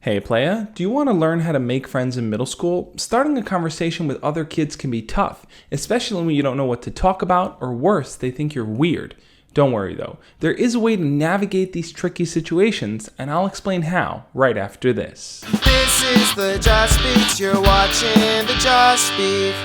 Hey playa, do you want to learn how to make friends in middle school? Starting a conversation with other kids can be tough, especially when you don't know what to talk about, or worse, they think you're weird. Don't worry though, there is a way to navigate these tricky situations, and I'll explain how right after this. This is the Just Beats, you're watching the Just Beat.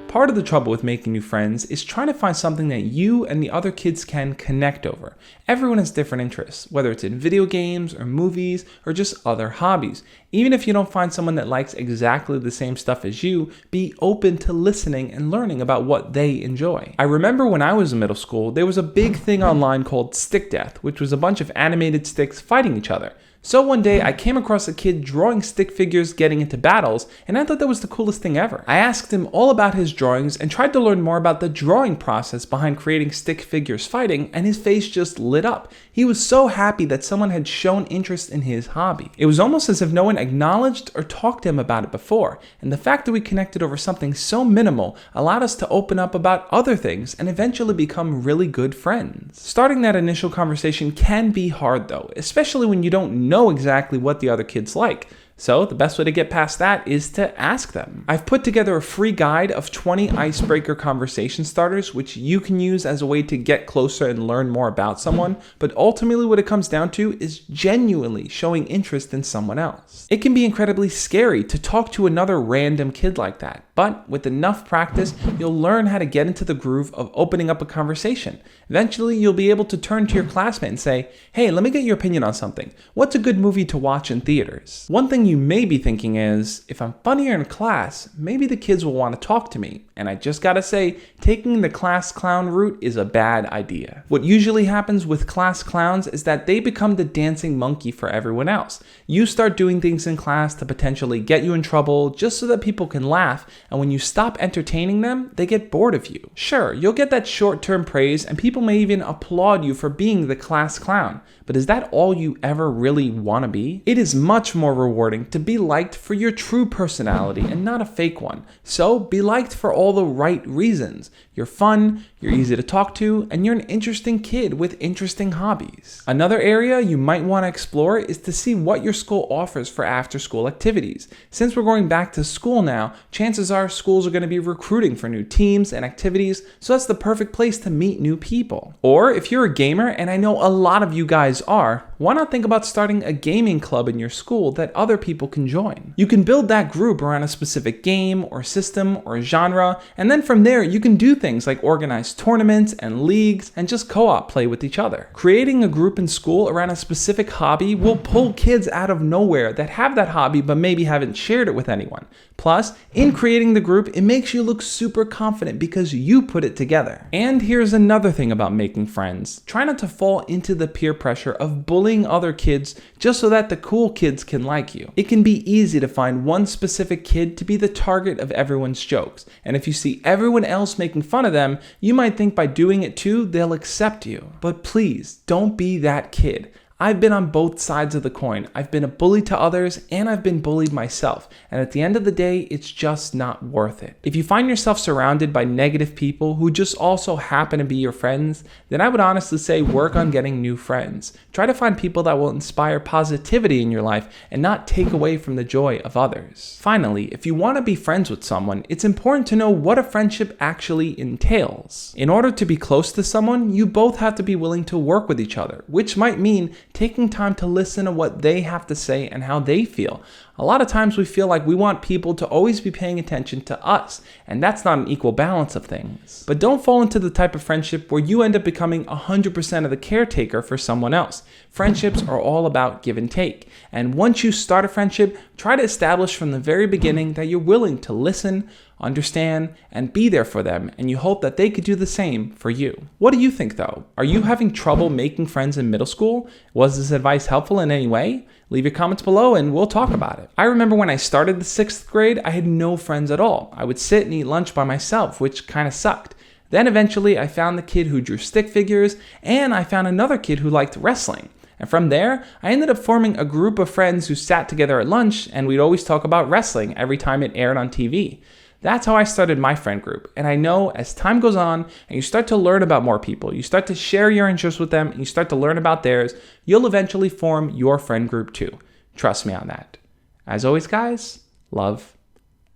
Part of the trouble with making new friends is trying to find something that you and the other kids can connect over. Everyone has different interests, whether it's in video games or movies or just other hobbies. Even if you don't find someone that likes exactly the same stuff as you, be open to listening and learning about what they enjoy. I remember when I was in middle school, there was a big thing online called stick death, which was a bunch of animated sticks fighting each other. So one day I came across a kid drawing stick figures getting into battles, and I thought that was the coolest thing ever. I asked him all about his drawings and tried to learn more about the drawing process behind creating stick figures fighting, and his face just lit up. He was so happy that someone had shown interest in his hobby. It was almost as if no one acknowledged or talked to him about it before, and the fact that we connected over something so minimal allowed us to open up about other things and eventually become really good friends. Starting that initial conversation can be hard though, especially when you don't know exactly what the other kids like. So the best way to get past that is to ask them. I've put together a free guide of 20 icebreaker conversation starters, which you can use as a way to get closer and learn more about someone, but ultimately what it comes down to is genuinely showing interest in someone else. It can be incredibly scary to talk to another random kid like that, but with enough practice, you'll learn how to get into the groove of opening up a conversation. Eventually, you'll be able to turn to your classmate and say, "Hey, let me get your opinion on something. What's a good movie to watch in theaters?" One thing you may be thinking is, if I'm funnier in class, maybe the kids will want to talk to me. And I just gotta say, taking the class clown route is a bad idea. What usually happens with class clowns is that they become the dancing monkey for everyone else. You start doing things in class to potentially get you in trouble just so that people can laugh, and when you stop entertaining them, they get bored of you. Sure, you'll get that short-term praise and people may even applaud you for being the class clown, but is that all you ever really want to be? It is much more rewarding to be liked for your true personality and not a fake one. So be liked for all the right reasons. You're fun, you're easy to talk to, and you're an interesting kid with interesting hobbies. Another area you might want to explore is to see what your school offers for after-school activities. Since we're going back to school now, chances are schools are going to be recruiting for new teams and activities, so that's the perfect place to meet new people. Or if you're a gamer, and I know a lot of you guys are, why not think about starting a gaming club in your school that other people can join? You can build that group around a specific game or system or genre, and then from there you can do things like organize tournaments and leagues and just co-op play with each other. Creating a group in school around a specific hobby will pull kids out of nowhere that have that hobby but maybe haven't shared it with anyone. Plus, in creating the group, it makes you look super confident because you put it together. And here's another thing about making friends. Try not to fall into the peer pressure of bullying other kids just so that the cool kids can like you. It can be easy to find one specific kid to be the target of everyone's jokes, and if you see everyone else making fun of them, you might think by doing it too, they'll accept you. But please, don't be that kid. I've been on both sides of the coin. I've been a bully to others and I've been bullied myself. And at the end of the day, it's just not worth it. If you find yourself surrounded by negative people who just also happen to be your friends, then I would honestly say work on getting new friends. Try to find people that will inspire positivity in your life and not take away from the joy of others. Finally, if you want to be friends with someone, it's important to know what a friendship actually entails. In order to be close to someone, you both have to be willing to work with each other, which might mean taking time to listen to what they have to say and how they feel. A lot of times we feel like we want people to always be paying attention to us, and that's not an equal balance of things. But don't fall into the type of friendship where you end up becoming 100% of the caretaker for someone else. Friendships are all about give and take, and once you start a friendship, try to establish from the very beginning that you're willing to listen, understand, and be there for them, and you hope that they could do the same for you. What do you think though? Are you having trouble making friends in middle school? Was this advice helpful in any way? Leave your comments below and we'll talk about it. I remember when I started the 6th grade, I had no friends at all. I would sit and eat lunch by myself, which kind of sucked. Then eventually I found the kid who drew stick figures, and I found another kid who liked wrestling. And from there, I ended up forming a group of friends who sat together at lunch, and we'd always talk about wrestling every time it aired on TV. That's how I started my friend group. And I know as time goes on and you start to learn about more people, you start to share your interests with them, and you start to learn about theirs, you'll eventually form your friend group too. Trust me on that. As always, guys, love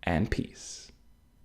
and peace.